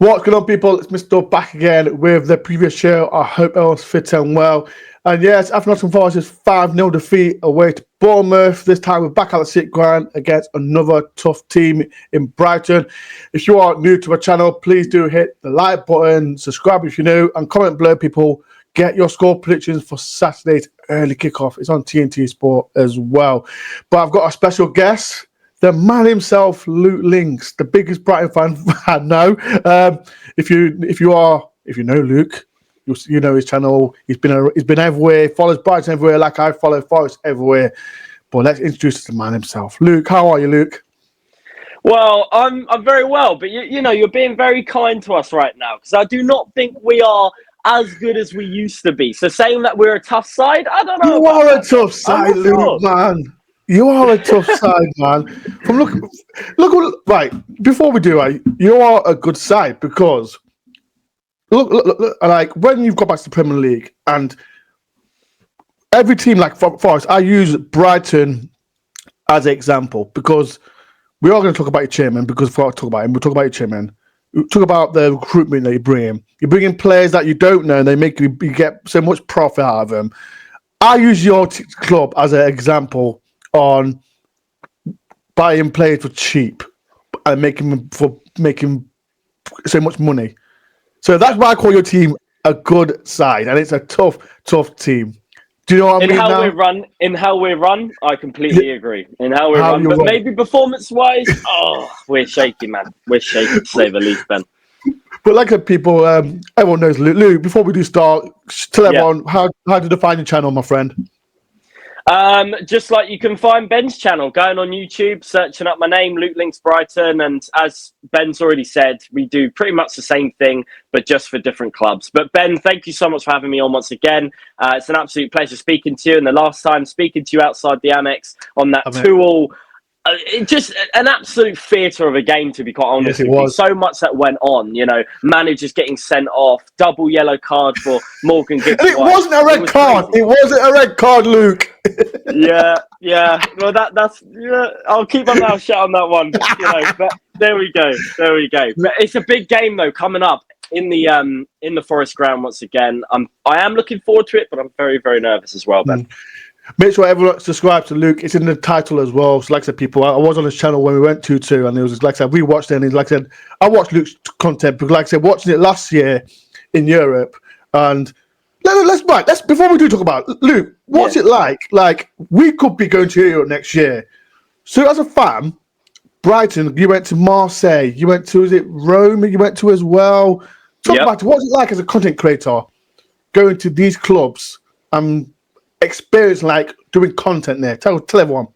What's going on, people? It's Mr. Dore back again with the previous show. I hope everyone's fit and well. And yes, after Nottingham Forest's 5-0 defeat away to Bournemouth, this time we're back at the City Ground against another tough team in Brighton. If you are new to our channel, please do hit the like button, subscribe if you're new, and comment below, people. Get your score predictions for Saturday's early kickoff. It's on TNT Sport as well. But I've got a special guest. The man himself, Luke Links, the biggest Brighton fan I know. If you know Luke, you know his channel. He's been everywhere. Follows Brighton everywhere, like I follow Forest everywhere. But let's introduce the man himself, Luke. How are you, Luke? Well, I'm very well, but you're being very kind to us right now because I do not think we are as good as we used to be. So saying that we're a tough side, I don't know. You are a tough side, Luke, man. You are a tough side, man. From look, right, before we do, you are a good side because look, like when you've got back to the Premier League and every team like Forest, I use Brighton as an example because we are going to talk about your chairman because before I talk about him, we'll talk about your chairman. We'll talk about the recruitment that you bring in. You bring in players that you don't know and they make you get so much profit out of them. I use your club as an example on buying players for cheap and making so much money. So that's why I call your team a good side, and it's a tough team. Do you know what I mean? In how we run, I completely agree. In how we run, but maybe performance-wise, we're shaky, man. We're shaky to say the least, Ben. But like people, everyone knows Luke. Before we do start, tell everyone how to define your channel, my friend. Just like you can find Ben's channel, going on YouTube, searching up my name, Luke Links Brighton, and as Ben's already said, we do pretty much the same thing, but just for different clubs. But Ben, thank you so much for having me on once again. It's an absolute pleasure speaking to you, and the last time speaking to you outside the Annex on that 2-2. Just an absolute theatre of a game, to be quite honest. Yes, it was. So much that went on, managers getting sent off, double yellow card for Morgan Gibbs. It wasn't a red card. Crazy. It wasn't a red card, Luke. Yeah. Well, that's. I'll keep my mouth shut on that one. But there we go. But it's a big game though coming up in the Forest ground once again. I am looking forward to it, but I'm very, very nervous as well, Ben. Make sure everyone subscribes to Luke. It's in the title as well. So like I said, people, I was on his channel when we went 2-2, and it was like I said, we watched it, and like I said, I watched Luke's content because, like I said, watching it last year in Europe, and let's before we do talk about Luke, what's it like? Like we could be going to Europe next year. So as a fan, Brighton, you went to Marseille, you went to Rome, you went to as well. Talk about what's it like as a content creator going to these clubs and experience like doing content there. Tell everyone.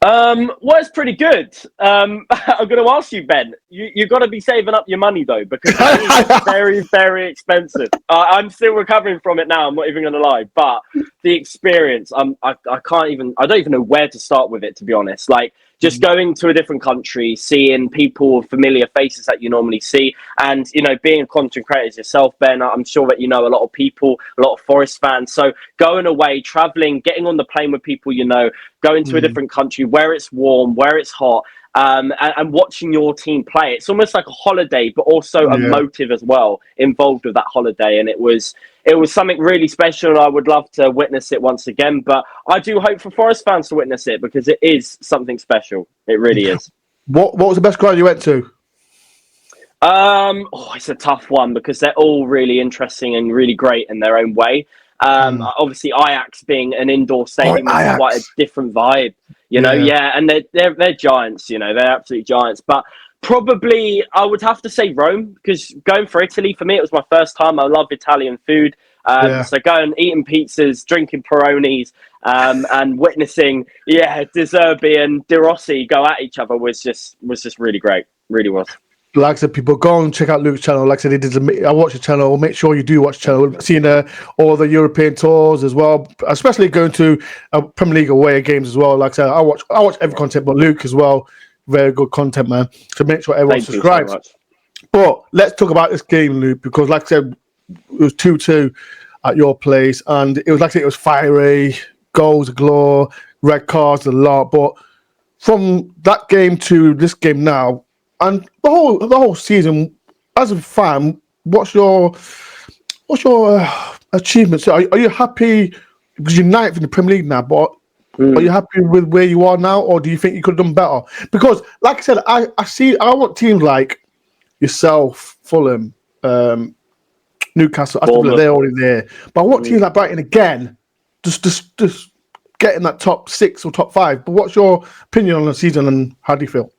Well, it's pretty good. I'm going to ask you, Ben. You've got to be saving up your money though, because it's very, very expensive. I'm still recovering from it now. I'm not even going to lie, but the experience, I can't even. I don't even know where to start with it, to be honest. Like just going to a different country, seeing people, familiar faces that you normally see, and being a content creator yourself, Ben. I'm sure that you know a lot of people, a lot of Forest fans. So going away, traveling, getting on the plane with people, going to a different country where it's warm, where it's hot, and watching your team play. It's almost like a holiday, but also a motive as well involved with that holiday. And it was something really special, and I would love to witness it once again. But I do hope for Forest fans to witness it because it is something special. It really is. What was the best ground you went to? It's a tough one because they're all really interesting and really great in their own way. Obviously Ajax being an indoor stadium is quite a different vibe, and they're giants, they're absolute giants. But probably I would have to say Rome because going for Italy for me, it was my first time. I love Italian food. So going eating pizzas, drinking Peronis, and witnessing De Zerbi and De Rossi go at each other was just really great. Really was. Like I said, people go and check out Luke's channel. Like I said, I watch the channel. Make sure you do watch the channel. Seeing all the European tours as well, especially going to Premier League away games as well. Like I said, I watch every content, but Luke as well, very good content, man. So make sure everyone subscribes. So but let's talk about this game, Luke, because like I said, it was 2-2 at your place, and it was like I said, it was fiery, goals galore, red cards a lot. But from that game to this game now. And the whole season, as a fan, what's your achievements? Are you happy because you're ninth in the Premier League now? But are you happy with where you are now, or do you think you could have done better? Because, like I said, I want teams like yourself, Fulham, Newcastle. I feel like they're already there, but I want teams like Brighton again, just getting that top 6 or top 5. But what's your opinion on the season, and how do you feel?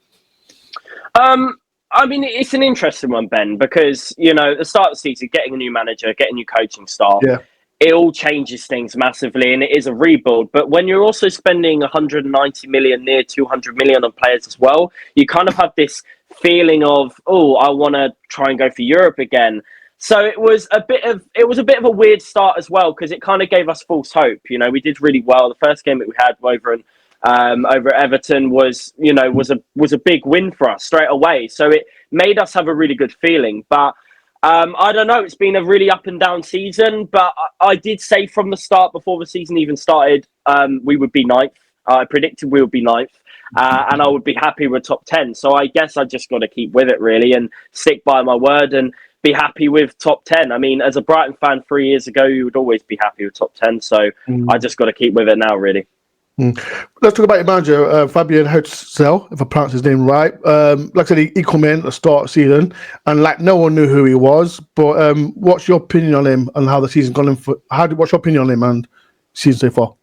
I mean, it's an interesting one, Ben, because, at the start of the season, getting a new manager, getting a new coaching staff, it all changes things massively, and it is a rebuild. But when you're also spending 190 million, near 200 million on players as well, you kind of have this feeling of, oh, I want to try and go for Europe again. So it was a bit of a weird start as well, because it kind of gave us false hope. We did really well. The first game that we had over at Everton was a big win for us straight away. So it made us have a really good feeling. But I don't know. It's been a really up and down season. But I did say from the start, before the season even started, we would be ninth. I predicted we would be ninth. And I would be happy with top 10. So I guess I just got to keep with it, really, and stick by my word and be happy with top 10. I mean, as a Brighton fan 3 years ago, you would always be happy with top 10. So I just got to keep with it now, really. Let's talk about your manager, Fabian Hoetzell, if I pronounce his name right. Like I said, he came in at the start of the season, and no one knew who he was. But what's your opinion on him and how the season's gone? What's your opinion on him and season so far?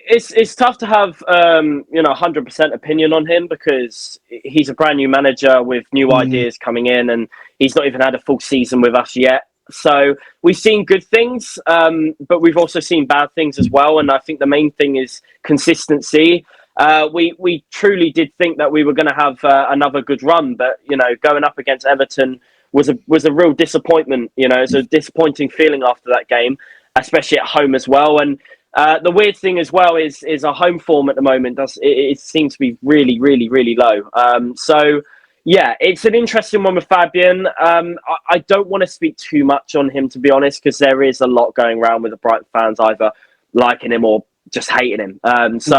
It's tough to have 100% opinion on him, because he's a brand new manager with new ideas coming in, and he's not even had a full season with us yet. So we've seen good things, but we've also seen bad things as well. And I think the main thing is consistency. We truly did think that we were going to have another good run, but going up against Everton was a real disappointment. It's a disappointing feeling after that game, especially at home as well. And the weird thing as well is our home form at the moment it seems to be really, really, really low. So yeah, it's an interesting one with Fabian. I don't want to speak too much on him, to be honest, because there is a lot going around with the Brighton fans either liking him or just hating him. So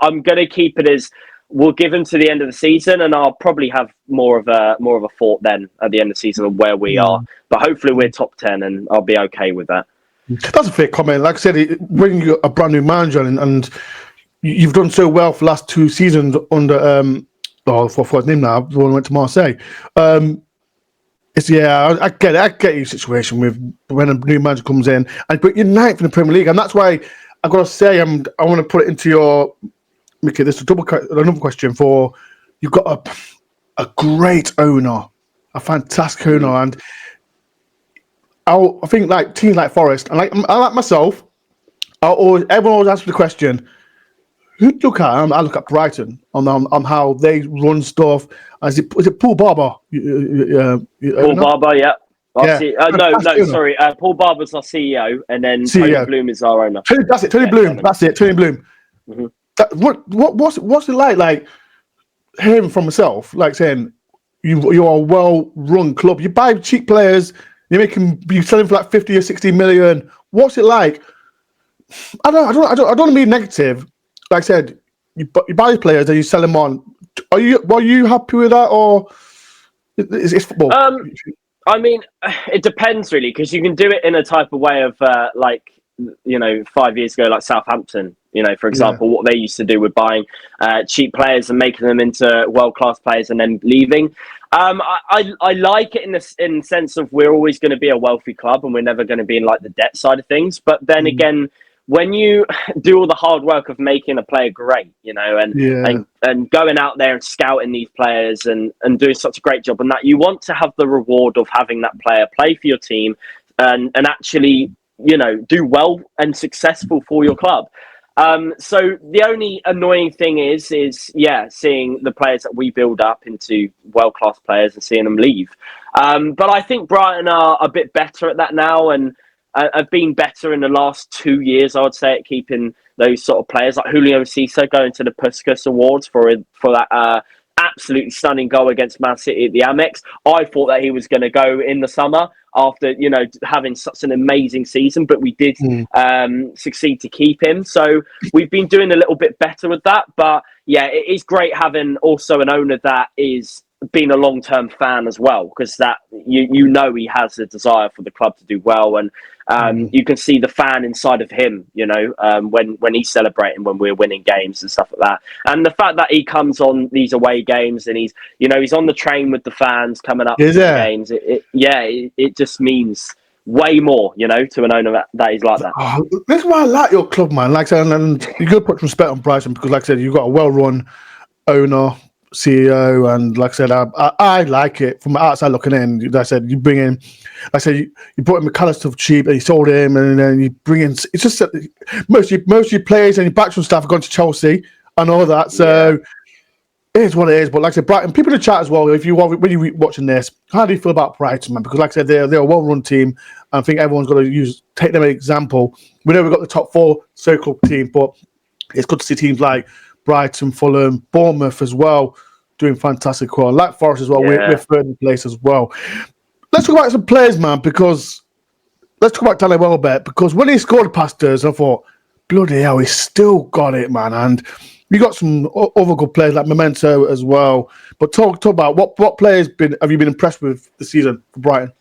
I'm going to keep it as we'll give him to the end of the season, and I'll probably have more of a thought then at the end of the season of where we are. But hopefully we're top 10, and I'll be okay with that. That's a fair comment. Like I said, when you're a brand new manager and you've done so well for the last 2 seasons under for his name now, the one who went to Marseille. I get your situation with when a new manager comes in, but you're ninth in the Premier League, and that's why I've got to say I want to put it into your. Okay, this is another question for you've got a great owner, a fantastic owner, and I think like teams like Forest, and I like myself. Everyone always asks me the question. Who do you look at? I look at Brighton on how they run stuff. Is it Paul Barber? Paul Barber, yeah. Sorry. Paul Barber's our CEO, and then Tony Bloom is our owner. That's it. Tony Bloom. That's it. Tony Bloom. What's it like? Like hearing from myself, like saying you're a well-run club. You buy cheap players. You selling for like 50 or 60 million. What's it like? I don't want to be negative. Like I said, you buy players and you sell them on. Were you happy with that, or is football? I mean, it depends really, because you can do it in a type of way of 5 years ago, like Southampton. For example, what they used to do with buying cheap players and making them into world-class players and then leaving. I like it in the sense of we're always going to be a wealthy club and we're never going to be in like the debt side of things. But then again, when you do all the hard work of making a player great, and going out there and scouting these players and doing such a great job on that, you want to have the reward of having that player play for your team and actually, do well and successful for your club. So the only annoying thing is seeing the players that we build up into world-class players and seeing them leave. But I think Brighton are a bit better at that now, and have been better in the last 2 years, I would say, at keeping those sort of players like Julio Cesar going to the Puskas Awards for that absolutely stunning goal against Man City at the Amex. I thought that he was going to go in the summer after having such an amazing season, but we did succeed to keep him. So we've been doing a little bit better with that. But yeah, it is great having also an owner that is been a long-term fan as well, because that you know he has a desire for the club to do well, and you can see the fan inside of him, you know, when he's celebrating when we're winning games and stuff like that. And the fact that he comes on these away games and he's on the train with the fans coming up to the games, it just means way more, you know, to an owner that he's like that. Oh, that's why I like your club, man. Like I said, and you got to put respect on Brighton because, like I said, you've got a well-run owner, CEO, and like I said, I like it from the outside looking in. Like I said, you bring in, like I said, you brought in McAllister for cheap, and you sold him, and then you bring in. It's just that most of your players and your backroom staff have gone to Chelsea and all that. So it is what it is. But like I said, Brighton, people in the chat as well. If you when you're watching this, how do you feel about Brighton, man? Because like I said, they're a well-run team. I think everyone's got to take them as an example. We know we've got the top 4 circle team, but it's good to see teams like Brighton, Fulham, Bournemouth as well doing fantastic well. Like Forest as well, we're third in place as well. Let's talk about some players, man, because let's talk about Danny Welbeck, because when he scored past us, I thought, bloody hell, he's still got it, man. And you got some other good players like Memento as well. But talk about what players have you been impressed with this season for Brighton?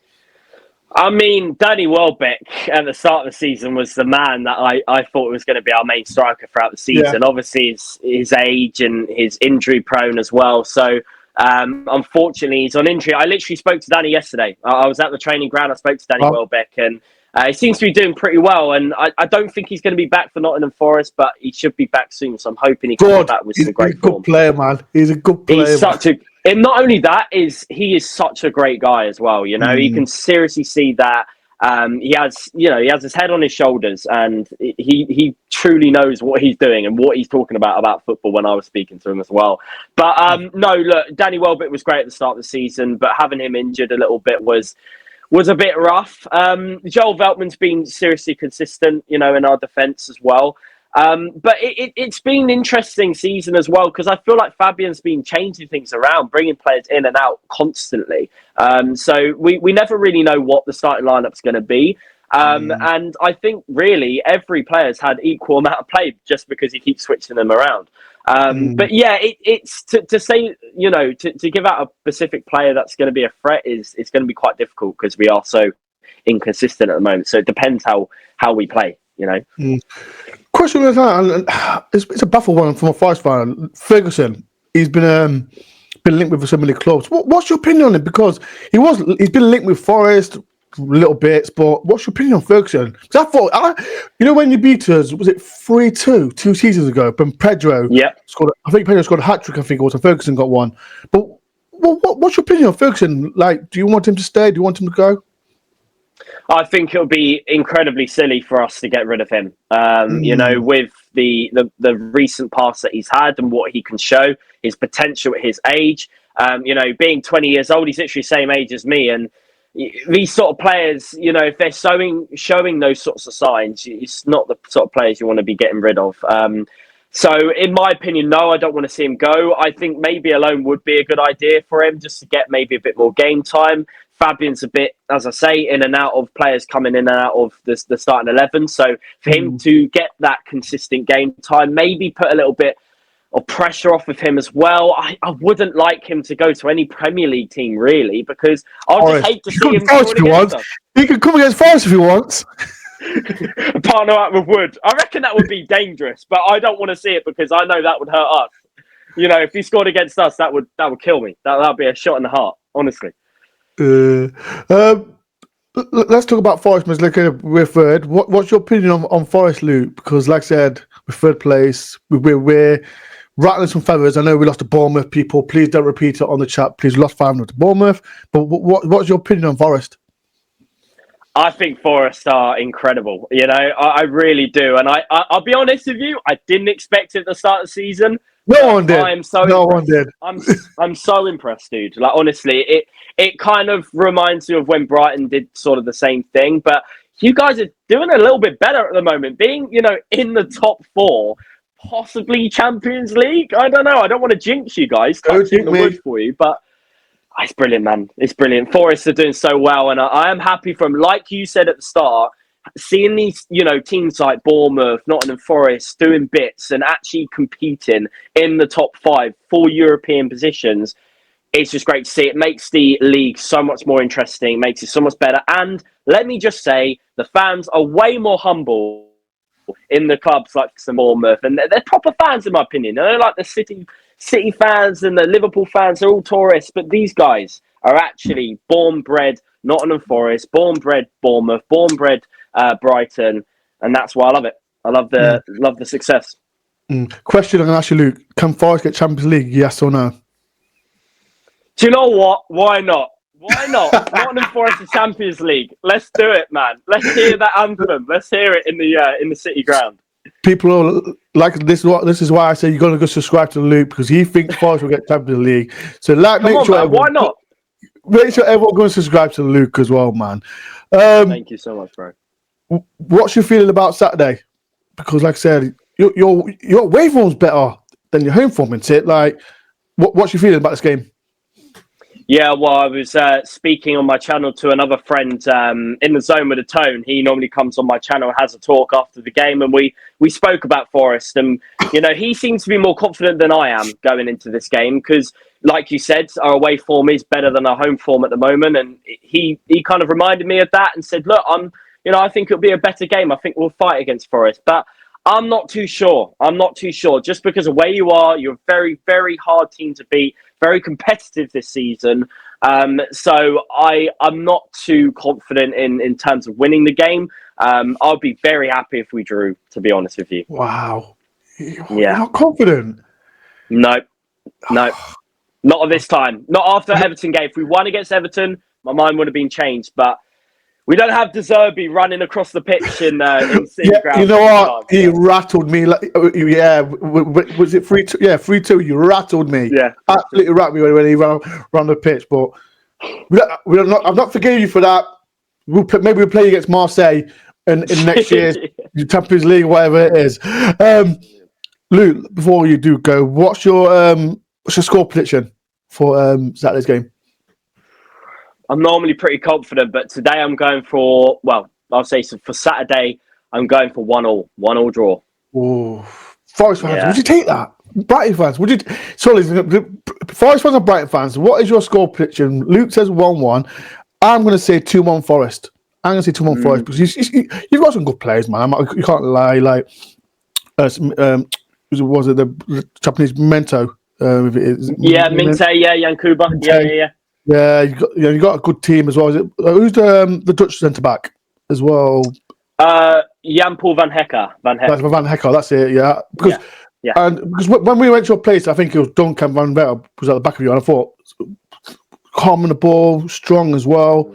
I mean, Danny Welbeck at the start of the season was the man that I thought was going to be our main striker throughout the season. Yeah. Obviously, his age and his injury prone as well. So, unfortunately, he's on injury. I literally spoke to Danny yesterday. I was at the training ground. I spoke to Danny Welbeck, and he seems to be doing pretty well. And I don't think he's going to be back for Nottingham Forest, but he should be back soon. So I'm hoping he comes back with some great form. He's a good player, man. He's a good player. And not only that, he is such a great guy as well. You know, you can seriously see that he has his head on his shoulders, and he truly knows what he's doing and what he's talking about football. When I was speaking to him as well, but no, look, Danny Welbeck was great at the start of the season, but having him injured a little bit was a bit rough. Joel Veltman's been seriously consistent, you know, in our defence as well. But it's been an interesting season as well, because I feel like Fabian's been changing things around, bringing players in and out constantly. So we never really know what the starting lineup's going to be. And I think really every player's had equal amount of play just because he keeps switching them around. But yeah, it's to say, you know, to give out a specific player that's going to be a threat it's going to be quite difficult because we are so inconsistent at the moment. So it depends how we play, you know. Question is that, it's a baffled one from a Forest fan. Ferguson, he's been linked with so many clubs. What's your opinion on it? Because he's been linked with Forest little bits, but what's your opinion on Ferguson? Because I thought, you know, when you beat us, was it 3-2 2 seasons ago? When Pedro scored, I think Pedro scored a hat trick. I think it was, and Ferguson got one. But what's your opinion on Ferguson? Like, do you want him to stay? Do you want him to go? I think it'll be incredibly silly for us to get rid of him. You know, with the recent past that he's had and what he can show, his potential at his age. You know, being 20 years old, he's literally the same age as me. And these sort of players, you know, if they're showing those sorts of signs, it's not the sort of players you want to be getting rid of. So, in my opinion, no, I don't want to see him go. I think maybe a loan would be a good idea for him, just to get maybe a bit more game time. Fabian's a bit, as I say, in and out of players coming in and out of the starting 11. So for him to get that consistent game time, maybe put a little bit of pressure off of him as well. I wouldn't like him to go to any Premier League team, really, because I'll just hate to see him scoring against us. He can come against Forest if he wants. Partner up with Wood. I reckon that would be dangerous, but I don't want to see it because I know that would hurt us. You know, if he scored against us, that would kill me. That'd be a shot in the heart, honestly. Let's talk about Forest. We're third. What's your opinion on Forest, Luke? Because, like I said, we're third place. We're rattling some feathers. I know we lost to Bournemouth. People, please don't repeat it on the chat. Please, we lost 5-0 to Bournemouth. But what's your opinion on Forest? I think Forest are incredible. You know, I really do. And I'll be honest with you, I didn't expect it at the start of the season. No one did. I am so no impressed. one did. I'm so impressed, dude. Like, honestly, it kind of reminds me of when Brighton did sort of the same thing. But you guys are doing a little bit better at the moment. Being, you know, in the top 4, possibly Champions League. I don't know. I don't want to jinx you guys. Touching the wood for you, but it's brilliant, man. It's brilliant. Forest are doing so well, and I am happy from, like you said at the start, seeing these, you know, teams like Bournemouth, Nottingham Forest doing bits and actually competing in the top 5 for European positions. it's just great to see. It makes the league so much more interesting, makes it so much better. And let me just say, the fans are way more humble in the clubs like Bournemouth, and they're proper fans, in my opinion. They're like the City fans and the Liverpool fans are all tourists, but these guys are actually born-bred Nottingham Forest, born-bred Bournemouth, born-bred Brighton, and that's why I love it. I love the success. Question I'm going to ask you, Luke. Can Forest get Champions League, yes or no? Do you know what? Why not? Why not? Nottingham Forest the Champions League. Let's do it, man. Let's hear that anthem. Let's hear it in the City ground. People are like this. This is why I say you're going to go subscribe to Luke, because he thinks Forest will get Champions League. So why not? Make sure everyone goes and subscribe to Luke as well, man. Thank you so much, bro. What's your feeling about Saturday? Because, like I said, your away form's better than your home form, isn't it? Like, what's your feeling about this game? Yeah, well, I was speaking on my channel to another friend in the zone with a tone. He normally comes on my channel and has a talk after the game, and we spoke about Forest. And, you know, he seems to be more confident than I am going into this game because, like you said, our away form is better than our home form at the moment. And he kind of reminded me of that and said, look, I think it'll be a better game. I think we'll fight against Forest. But I'm not too sure. Just because of where you are, you're a very, very hard team to beat, very competitive this season. So I'm not too confident in terms of winning the game. I'll be very happy if we drew, to be honest with you. Wow. You're not confident? No. Not at this time. Not after Everton game. If we won against Everton, my mind would have been changed. But we don't have De Zerbi running across the pitch in City ground. You know what? He rattled me. Was it 3-2? Yeah, 3-2. You rattled me. Yeah, absolutely rattled me when he ran the pitch. But I'm not forgiving you for that. Maybe we'll play against Marseille in next year's Champions League, whatever it is. Luke, before you do go, what's your score prediction for Saturday's game? I'm normally pretty confident, but today I'm going for, I'll say for Saturday, I'm going for 1-1. 1-1 draw. Oh, Forest fans, would you take that? Brighton fans, would you? Sorry, Forest fans and Brighton fans, what is your score prediction? Luke says 1-1. I'm going to say 2-1 Forest. I'm going to say 2-1 Forest because you've got some good players, man. You can't lie. Like, was it the Japanese Mento? Minte, Yankuba. Yeah. Yeah, you got a good team as well. Who's the Dutch centre back as well? Jan-Paul van Hecker. Van Hecker, that's it. Yeah, because when we went to your place, I think it was Duncan van Vetter was at the back of you, and I thought calm on the ball, strong as well.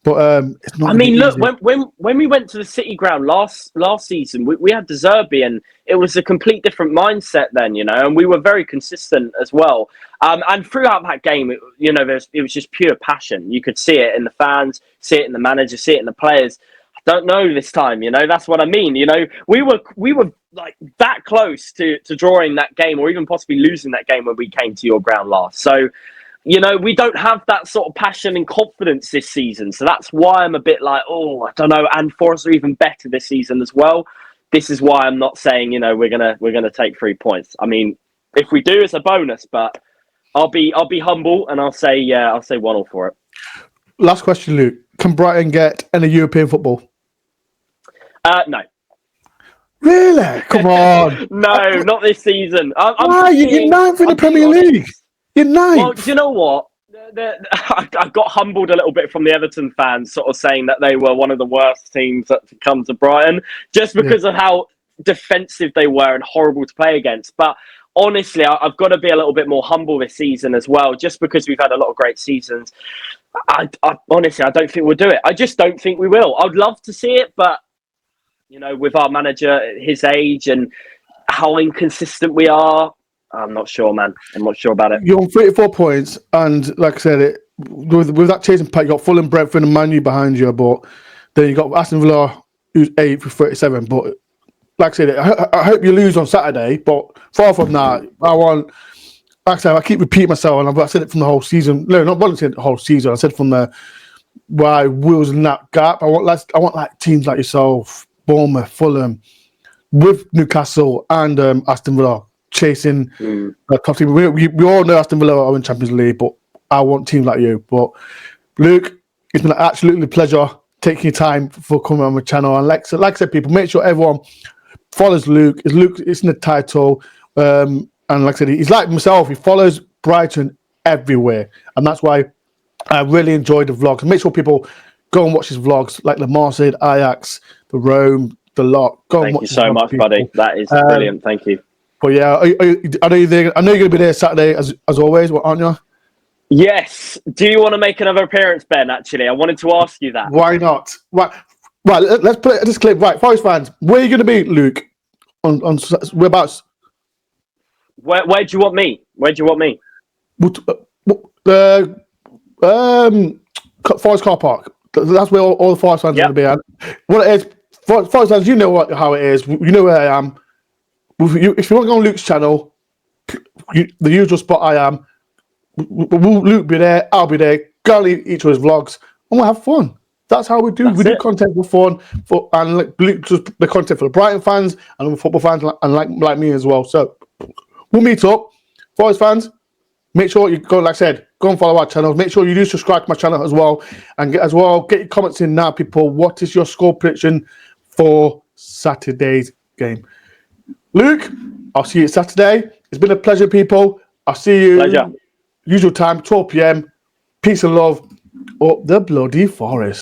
But it's not. I mean, look, when we went to the City ground last season, we had De Zerbi, and it was a complete different mindset then, you know, and we were very consistent as well. And throughout that game, it was just pure passion. You could see it in the fans, see it in the manager, see it in the players. I don't know this time, you know. That's what I mean. You know, we were like that close to drawing that game, or even possibly losing that game when we came to your ground last. So, you know, we don't have that sort of passion and confidence this season. So that's why I'm a bit like, I don't know. And Forest are even better this season as well. This is why I'm not saying, you know, we're gonna take 3 points. I mean, if we do, it's a bonus. But I'll be humble and I'll say 1-1 for it. Last question, Luke. Can Brighton get any European football? No. Really? Come on. No, not this season. Why? You're ninth in the Premier League. You're ninth. Well, do you know what? I got humbled a little bit from the Everton fans, sort of saying that they were one of the worst teams to come to Brighton, just because of how defensive they were and horrible to play against. But honestly, I've got to be a little bit more humble this season as well, just because we've had a lot of great seasons. Honestly, I don't think we'll do it. I just don't think we will. I'd love to see it, but you know, with our manager at his age and how inconsistent we are, I'm not sure, man. I'm not sure about it. You're on 34 points, and like I said, with that chasing pack, you got Fulham, Brentford, and Man U behind you, but then you got Aston Villa, who's 8th with 37. But like I said, I hope you lose on Saturday, but far from that, like I said, I keep repeating myself, and I said it from the whole season. No, not the whole season. I said from where I was in that gap. I want like teams like yourself, Bournemouth, Fulham, with Newcastle and Aston Villa chasing the top team. We all know Aston Villa are in Champions League, but I want teams like you. But Luke, it's been an absolutely pleasure taking your time for coming on my channel. And like I said, people, make sure everyone follows Luke. It's in the title. And like I said, he's like myself. He follows Brighton everywhere, and that's why I really enjoy the vlogs. Make sure people go and watch his vlogs, like the Marseille, Ajax, the Rome, the lot. Go and watch. Thank you so much, buddy. That is brilliant. Thank you. But yeah, I know you're going to be there Saturday as always, aren't you? Yes. Do you want to make another appearance, Ben? Actually, I wanted to ask you that. Why not? Right. Let's put this clip. Right, Forest fans, where are you going to be, Luke? On whereabouts? Where do you want me? Where do you want me? Forest car park. That's where all the Forest fans are going to be at. What it is, Forest fans, you know how it is. You know where I am. If you want to go on Luke's channel, the usual spot I am. Luke be there, I'll be there. Go each of his vlogs, and we'll have fun. That's how we do. We do content for fun, and like Luke does the content for the Brighton fans and the football fans, and like me as well. So we'll meet up. Forest fans, make sure you go. Like I said, go and follow our channel. Make sure you do subscribe to my channel as well, and get your comments in now, people. What is your score prediction for Saturday's game? Luke, I'll see you Saturday. It's been a pleasure, people. I'll see you. Pleasure. Usual time, 12 p.m. Peace and love up the bloody forest.